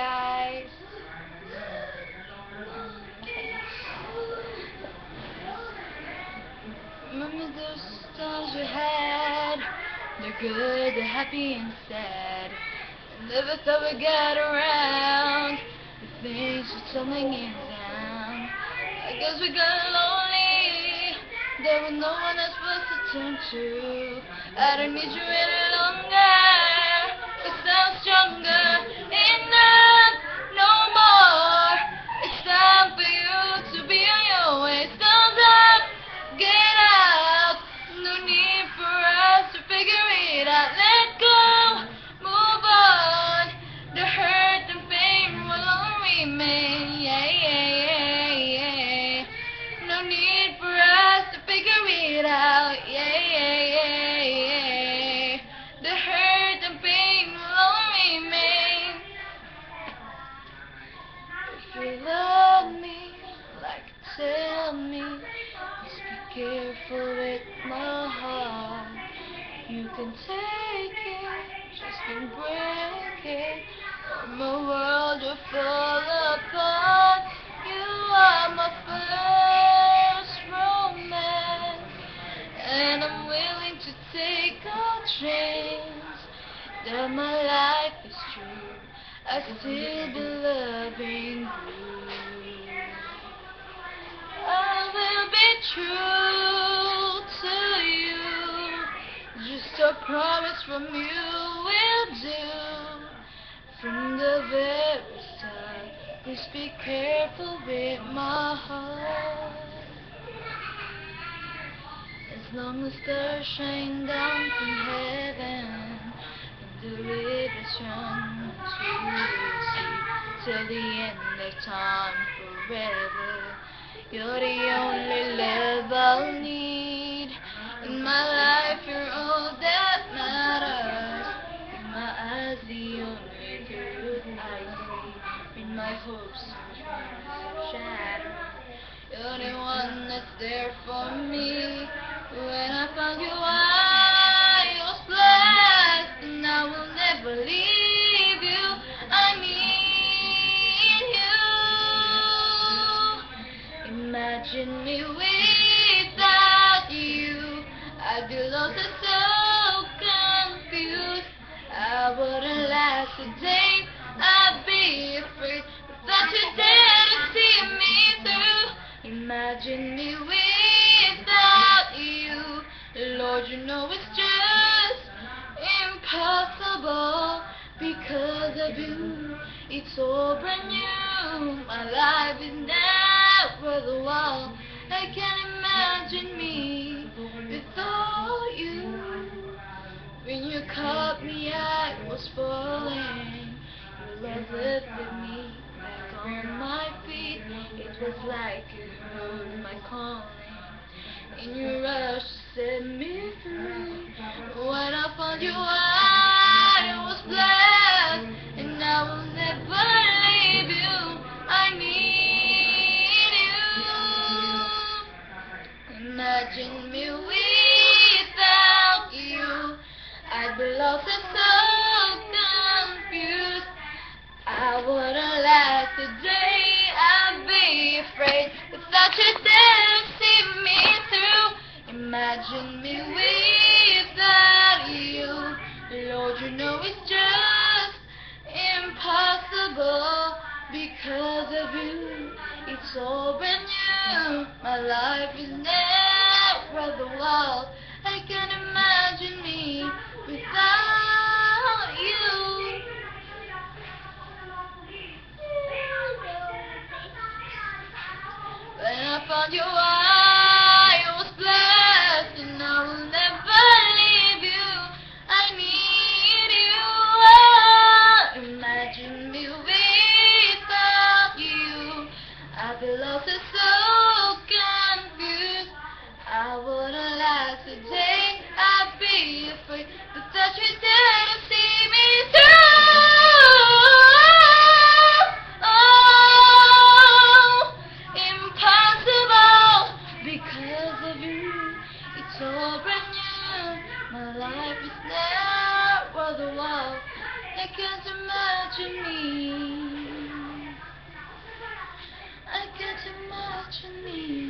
guys. Remember those times we had? They're good, they're happy and sad. Never thought we'd get around. The things were tumbling in down. I guess we got lonely. There was no one else but to turn to. I don't need you any longer. 'Cause I'm stronger. Enough, no more. It's time for you to be on your way. Thumbs up, get out. No need for us to figure it out. Let go, move on. The hurt and pain will all remain. Yeah, yeah, yeah, yeah. No need for us to figure it out. Yeah, yeah, yeah, yeah. The hurt and pain will all remain. If you love me, like tell me. Just be careful with my heart. You can take it, just don't break it, or my world will fall apart. You are my first romance, and I'm willing to take a chance that my life is true. I still be loving you. I will be true to you. Just a promise from you will do. From the very start, please be careful with my heart. As long as stars shine down from heaven, and the rivers run to the sea, till the end of time forever. You're the only love I'll need. In my life, you're all that matters. In my eyes, the only truth I see. In my hopes, shatter. You're the one that's there for me. When I found you, I was blessed, and I will never leave you. I need you. Imagine me without you. I'd be lost and so confused. I wouldn't last a day. I'd be afraid that you dare to see me through. Imagine me without you. Lord, you know it's just impossible. Because of you, it's all brand new. My life is now worth a while. I can't imagine me without you. When you caught me, I was falling. Your love lifted me back on my feet. It was like you heard my calling. In your rush, set me free. When I found you, I was blessed, and I will never leave you. I need you. Imagine me without you. I'd be lost and so confused. I wouldn't last a day. I'd be afraid without you there to see me through. Imagine me without you. Lord, you know it's just impossible. Because of you, it's all brand new. My life is never the world. I can't imagine me without you. When I found you, I was blessed, and I will never leave you. I need you. Imagine me without you. I'd be lost and so confused. I wouldn't last a day. I'd be afraid that you dare to see me through. Because of you, it's all brand new. My life is now worth a while. I can't imagine me. pushing me